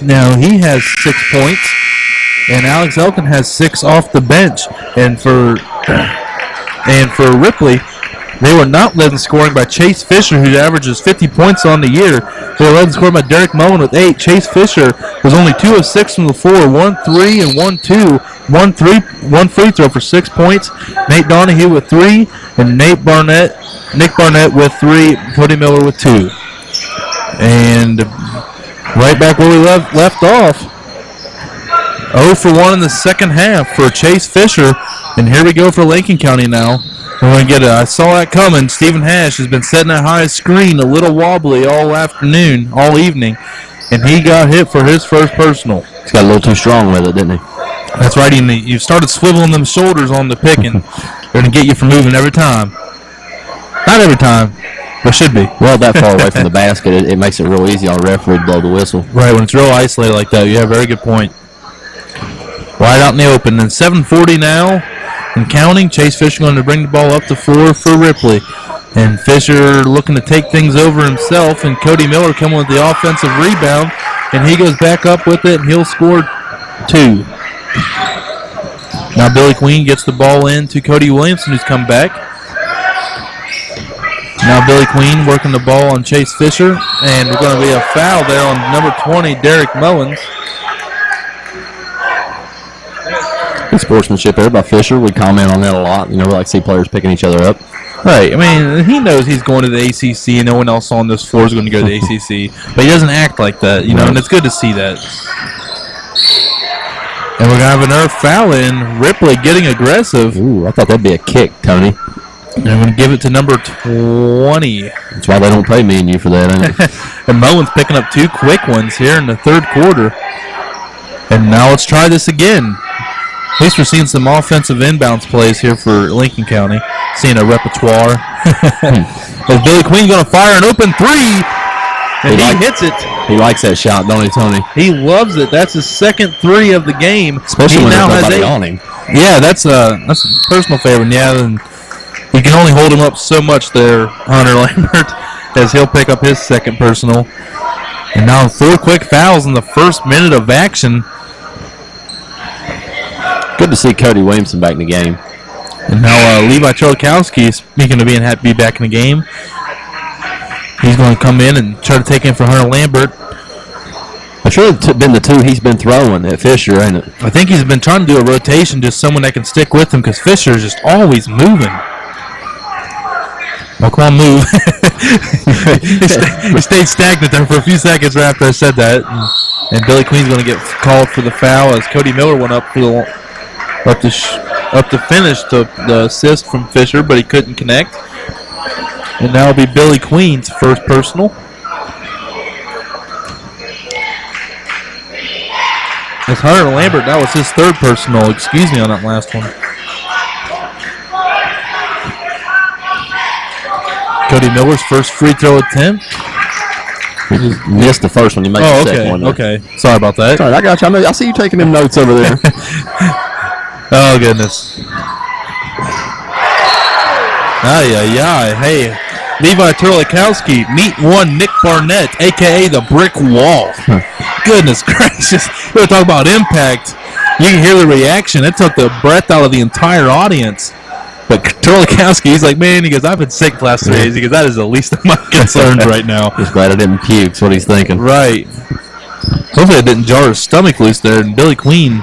Now he has 6 points, and Alex Elkin has 6 off the bench. And for Ripley, they were not led in scoring by Chase Fisher, who averages 50 points on the year. They were led in scoring by Derek Mullen with 8. Chase Fisher was only 2 of 6 from the floor, 1 3 and 1 2. One free throw for 6 points. Nate Donahue with 3, and Nick Barnett with 3, Cody Miller with 2. And right back where we left off. 0 for 1 in the second half for Chase Fisher. And here we go for Lincoln County now. We're going to get I saw that coming. Stephen Hash has been setting that high screen a little wobbly all evening. And he got hit for his first personal. He's got a little too strong with it, didn't he? That's right. You started swiveling them shoulders on the pick, and they're going to get you from moving every time. Not every time, but should be. Well, that far away from the basket, it makes it real easy on a referee to blow the whistle. Right, when it's real isolated like that. You have a very good point. Wide out in the open. And 7:40 now and counting. Chase Fisher going to bring the ball up the floor for Ripley. And Fisher looking to take things over himself, and Cody Miller coming with the offensive rebound, and he goes back up with it, and he'll score 2. Now Billy Queen gets the ball in to Cody Williamson, who's come back. Now Billy Queen working the ball on Chase Fisher, and there's going to be a foul there on number 20, Derek Mullins. Good sportsmanship there by Fisher. We comment on that a lot. We like to see players picking each other up. Right. I mean, he knows he's going to the ACC, and no one else on this floor is going to go to the ACC. But he doesn't act like that, and it's good to see that. And we're going to have another foul in. Ripley getting aggressive. Ooh, I thought that'd be a kick, Tony. And I'm going to give it to number 20. That's why they don't pay me and you for that, ain't it? And Mullins picking up 2 quick ones here in the third quarter. And now let's try this again. At least we're seeing some offensive inbounds plays here for Lincoln County. Seeing a repertoire. Is Billy Queen going to fire an open 3? And he hits it. He likes that shot, don't he, Tony? He loves it. That's his second 3 of the game. Especially when there's nobody on him. Yeah, that's a personal favorite. Yeah, and you can only hold him up so much there, Hunter Lambert, as he'll pick up his second personal. And now 4 quick fouls in the first minute of action. Good to see Cody Williamson back in the game. And now Levi Charlikowski, speaking of being happy to be back in the game, he's going to come in and try to take in for Hunter Lambert. It's really been the 2 he's been throwing at Fisher, ain't it? I think he's been trying to do a rotation, just someone that can stick with him, because Fisher is just always moving. Well, come on, move. He stayed stagnant there for a few seconds right after I said that. And Billy Queen's going to get called for the foul as Cody Miller went up to finish the assist from Fisher, but he couldn't connect. And now it'll be Billy Queen's first personal. As Hunter Lambert, that was his third personal. Excuse me on that last one. Cody Miller's first free throw attempt. He just missed the first one. He made the second one. Okay. Sorry about that. Sorry, I got you. I see you taking them notes over there. Oh, goodness. Hey, Levi Turlikowski, meet one Nick Barnett, a.k.a. the Brick Wall. Goodness gracious. We're talking about impact. You can hear the reaction. It took the breath out of the entire audience. But Turlikowski, he's like, man, he goes, I've been sick the last 3 days. He goes, that is the least of my concerns right now. He's glad I didn't puke. That's what he's thinking. Right. Hopefully it didn't jar his stomach loose there. And Billy Queen.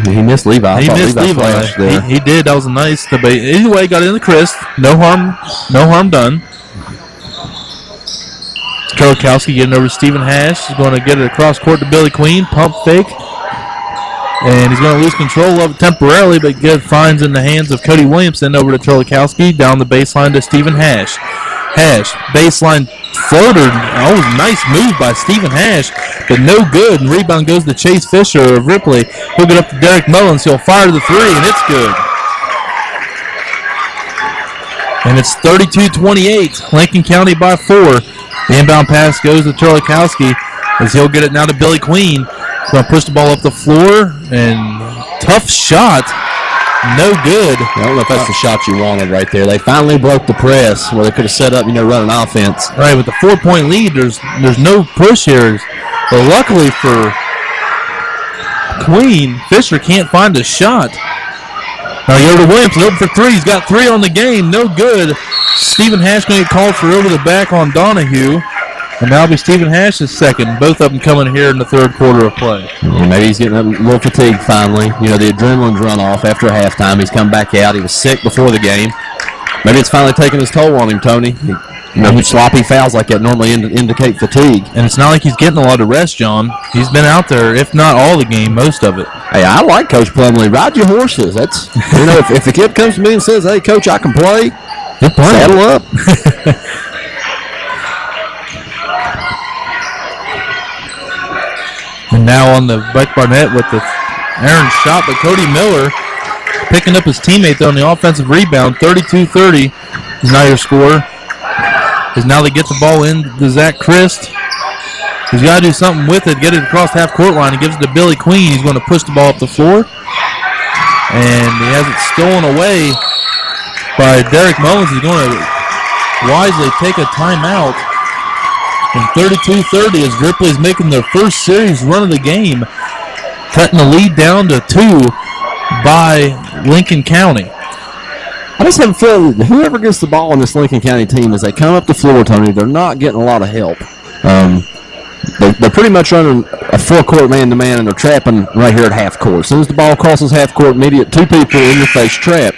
He missed Levi. He missed Levi. He did. That was a nice debate. Either way, got in the crisp. No harm done. Turlikowski getting over to Stephen Hash. He's going to get it across court to Billy Queen. Pump fake. And he's going to lose control of it temporarily, but good finds in the hands of Cody Williamson over to Turlikowski. Down the baseline to Stephen Hash. Hash, baseline floater. Oh, nice move by Stephen Hash, but no good. And rebound goes to Chase Fisher of Ripley. He'll get up to Derek Mullins. He'll fire the 3, and it's good. And it's 32-28. Lincoln County by 4. The inbound pass goes to Turlikowski as he'll get it now to Billy Queen. Going to push the ball up the floor, and tough shot. No good. I don't know if that's the shot you wanted right there. They finally broke the press where they could have set up, running offense. Right, with the 4-point lead, there's no push here. But luckily for Queen, Fisher can't find a shot. Now Yoda Williams open for three. He's got three on the game. No good. Stephen Hash going to get called for over the back on Donahue. And that'll be Stephen Hash's second. Both of them coming here in the third quarter of play. Yeah, maybe he's getting a little fatigued finally. You know, the adrenaline's run off after halftime. He's come back out. He was sick before the game. Maybe it's finally taking his toll on him, Tony. You know, sloppy fouls like that normally indicate fatigue. And it's not like he's getting a lot of rest, John. He's been out there, if not all the game, most of it. Hey, I like Coach Plumlee. Ride your horses. That's, you know, if the kid comes to me and says, hey, Coach, I can play, saddle up. And now on the Beck Barnett with the Aaron shot, but Cody Miller picking up his teammate there on the offensive rebound. 32-30 is now your score. As now they get the ball in to Zach Christ. He's got to do something with it, get it across half-court line. He gives it to Billy Queen. He's going to push the ball up the floor. And he has it stolen away by Derek Mullins. He's going to wisely take a timeout. And 32-30 as Ripley is making their first series run of the game, cutting the lead down to 2 by Lincoln County. I just have a feeling that whoever gets the ball on this Lincoln County team, as they come up the floor, Tony, they're not getting a lot of help. They're pretty much running a full-court man-to-man, and they're trapping right here at half-court. As soon as the ball crosses half-court, immediate two people in your face trap.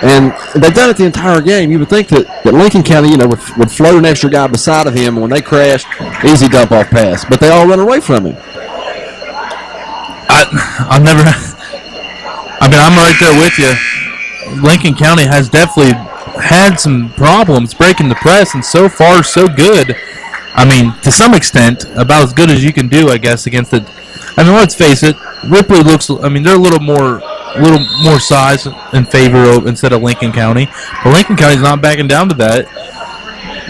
And they've done it the entire game. You would think that Lincoln County, you know, would float an extra guy beside of him, and when they crash, easy dump-off pass. But they all run away from him. I'm right there with you. Lincoln County has definitely had some problems breaking the press, and so far, so good. I mean, to some extent, about as good as you can do, I guess, against it. I mean, let's face it, Ripley looks, I mean, they're a little more size in favor of instead of Lincoln County. But Lincoln County's not backing down to that.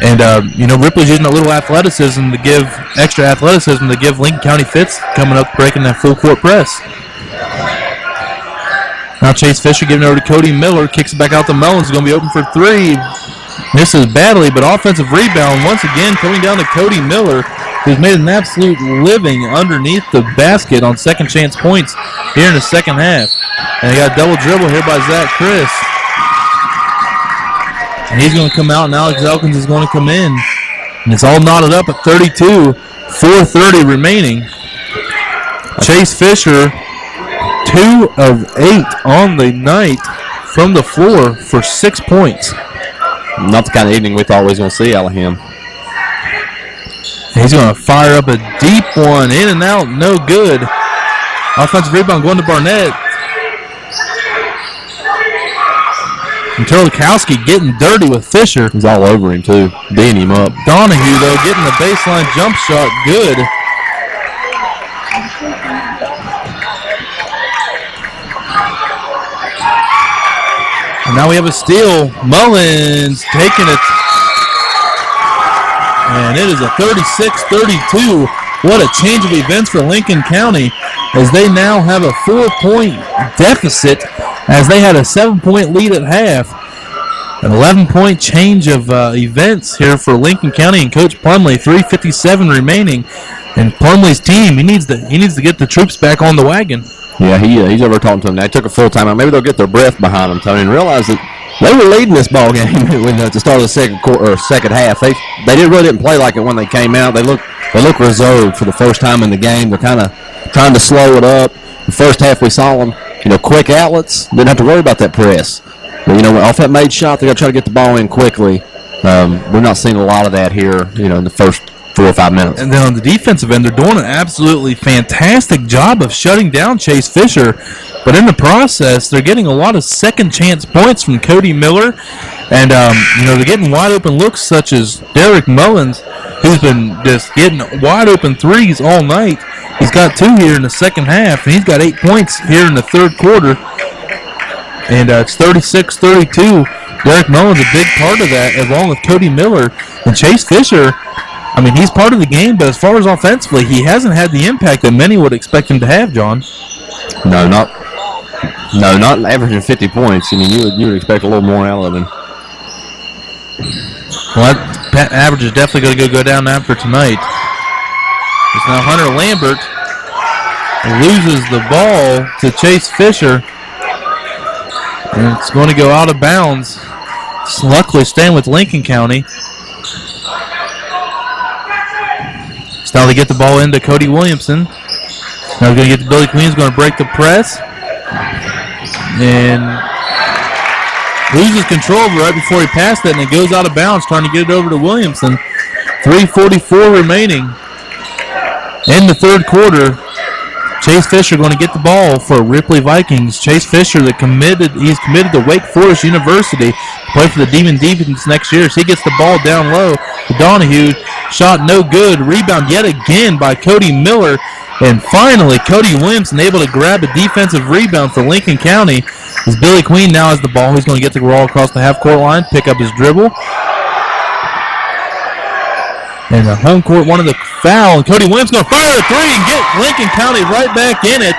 And, you know, Ripley's using a little athleticism to give, extra athleticism to give Lincoln County fits coming up, breaking that full court press. Now Chase Fisher giving it over to Cody Miller, kicks it back out to Mullins, going to be open for three. Misses badly, but offensive rebound once again coming down to Cody Miller, who's made an absolute living underneath the basket on second chance points here in the second half. And they got a double dribble here by Zach Christ. And he's going to come out, and Alex Elkins is going to come in. And it's all knotted up at 32, 4:30 remaining. Chase Fisher, 2 of 8 on the night from the floor for 6 points. Not the kind of evening we thought we was going to see out of him. He's going to fire up a deep one, in and out, no good. Offensive rebound going to Barnett. And Terlikowski getting dirty with Fisher. He's all over him, too, beating him up. Donahue, though, getting the baseline jump shot good. And now we have a steal. Mullins taking it. And it is a 36-32. What a change of events for Lincoln County as they now have a 4-point deficit as they had a 7-point lead at half. An 11-point change of events here for Lincoln County and Coach Plumlee. 3:57 remaining. And Plumlee's team, he needs to get the troops back on the wagon. Yeah, he's over talking to them. They took a full timeout. Maybe they'll get their breath behind them, Tony, and realize that they were leading this ball game at the start of the second half. They really didn't play like it when they came out. They look reserved for the first time in the game. They're kind of trying to slow it up. The first half we saw them, you know, quick outlets. Didn't have to worry about that press. But, you know, off that made shot, they got to try to get the ball in quickly. We're not seeing a lot of that here, you know, in the first 4 or 5 minutes. And then on the defensive end, they're doing an absolutely fantastic job of shutting down Chase Fisher. But in the process, they're getting a lot of second chance points from Cody Miller. And, you know, they're getting wide open looks such as Derek Mullins, who's been just getting wide open threes all night. He's got 2 here in the second half, and he's got 8 points here in the third quarter. And it's 36-32. Derek Mullins a big part of that, along with Cody Miller. And Chase Fisher, I mean, he's part of the game, but as far as offensively, he hasn't had the impact that many would expect him to have, John. No, not averaging 50 points. I mean, you would expect a little more out of him. Well, that average is definitely going to go down after tonight. It's now Hunter Lambert loses the ball to Chase Fisher. And it's going to go out of bounds. It's luckily staying with Lincoln County. So now they get the ball into Cody Williamson. Now we're going to get to Billy Queen's going to break the press. And loses control of it right before he passed it, and it goes out of bounds trying to get it over to Williamson. 3:44 remaining in the third quarter. Chase Fisher going to get the ball for Ripley Vikings. Chase Fisher, he's committed to Wake Forest University to play for the Demon Demons next year. So he gets the ball down low to Donahue. Shot no good. Rebound yet again by Cody Miller. And finally, Cody Williamson able to grab a defensive rebound for Lincoln County. As Billy Queen now has the ball. He's going to get the roll across the half-court line, pick up his dribble. And the home court wanted the foul. And Cody Williams going to fire a three and get Lincoln County right back in it.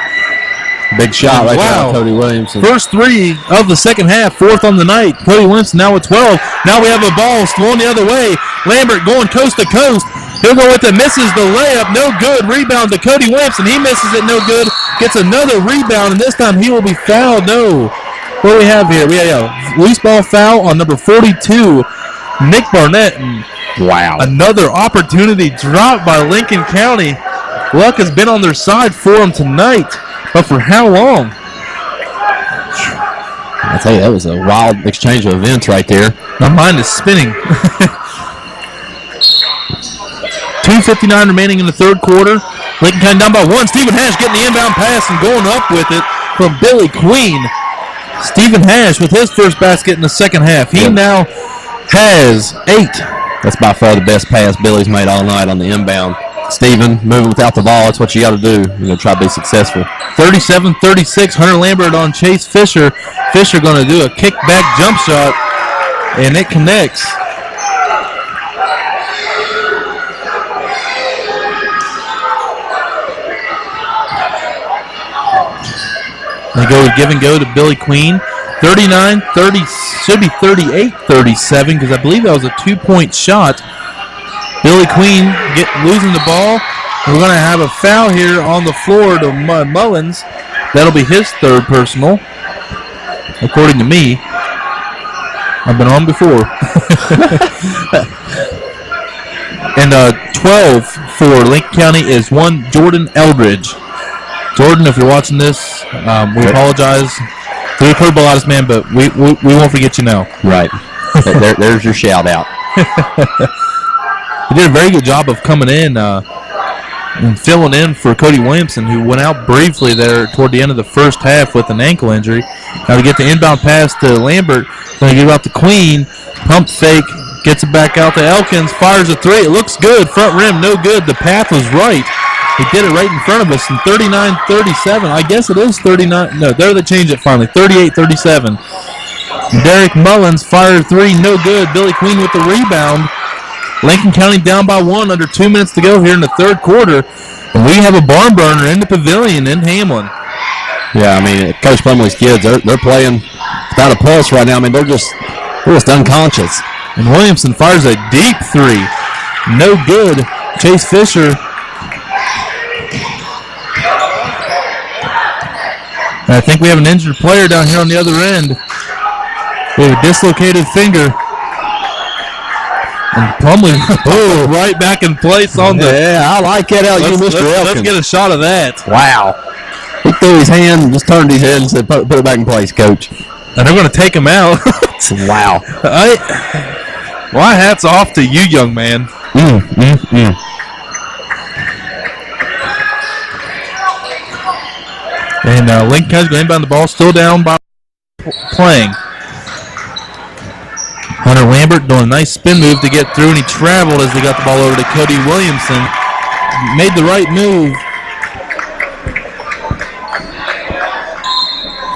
Big shot right there, Cody Williamson. First three of the second half, fourth on the night. Cody Williamson now with 12. Now we have a ball thrown the other way. Lambert going coast to coast. He'll go with it, misses the layup, no good. Rebound to Cody Williamson. He misses it, no good. Gets another rebound, and this time he will be fouled. No. What do we have here? We have a loose ball foul on number 42, Nick Barnett. And wow. Another opportunity dropped by Lincoln County. Luck has been on their side for them tonight, but for how long? I tell you, that was a wild exchange of events right there. My mind is spinning. 2:59 remaining in the third quarter. Lincoln County down by one. Stephen Hash getting the inbound pass and going up with it from Billy Queen. Stephen Hash with his first basket in the second half. He now has 8. That's by far the best pass Billy's made all night on the inbound. Stephen, moving without the ball, that's what you got to do. Try to be successful. 37-36, Hunter Lambert on Chase Fisher. Fisher going to do a kickback jump shot, and it connects. They go to give and go to Billy Queen. 39-30, should be 38-37 because I believe that was a 2-point shot. Billy Queen losing the ball. We're going to have a foul here on the floor to Mullins. That'll be his third personal, according to me. I've been on before. And 12 for Lincoln County is one Jordan Eldridge. Jordan, if you're watching this, we apologize. Threw a curveball at us, man, but we won't forget you now. Right. There's your shout out. He did a very good job of coming in and filling in for Cody Williamson, who went out briefly there toward the end of the first half with an ankle injury. Now to get the inbound pass to Lambert, going to give it out to Queen. Pump fake, gets it back out to Elkins, fires a three. It looks good. Front rim, no good. The path was right. He did it right in front of us in 39-37. I guess it is 39. No, there they changed it finally. 38-37. Derek Mullins fired three, no good. Billy Queen with the rebound. Lincoln County down by one, under 2 minutes to go here in the third quarter. And we have a barn burner in the pavilion in Hamlin. Yeah, I mean, Coach Plumley's kids, they're playing without a pulse right now. I mean, they're just unconscious. And Williamson fires a deep three. No good. Chase Fisher. And I think we have an injured player down here on the other end. We have a dislocated finger. And Plumley right back in place on the... Yeah, I like that out. Mr. Elkins. Let's get a shot of that. Wow. He threw his hand, just turned his head and said, put it back in place, Coach. And they're going to take him out. Wow. My hat's off to you, young man. And Lincoln County's going to inbound the ball, still down by playing. Hunter Lambert doing a nice spin move to get through, and he traveled as they got the ball over to Cody Williamson. Made the right move.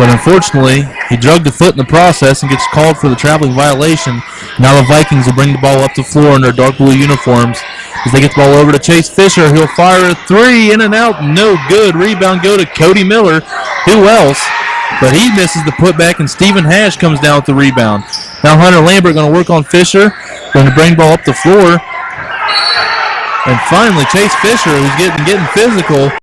But unfortunately, he drugged a foot in the process and gets called for the traveling violation. Now the Vikings will bring the ball up the floor in their dark blue uniforms. As they get the ball over to Chase Fisher, he'll fire a three, in and out, no good. Rebound go to Cody Miller. Who else? But he misses the putback, and Stephen Hash comes down with the rebound. Now Hunter Lambert going to work on Fisher. Going to bring the ball up the floor. And finally, Chase Fisher, who's getting physical,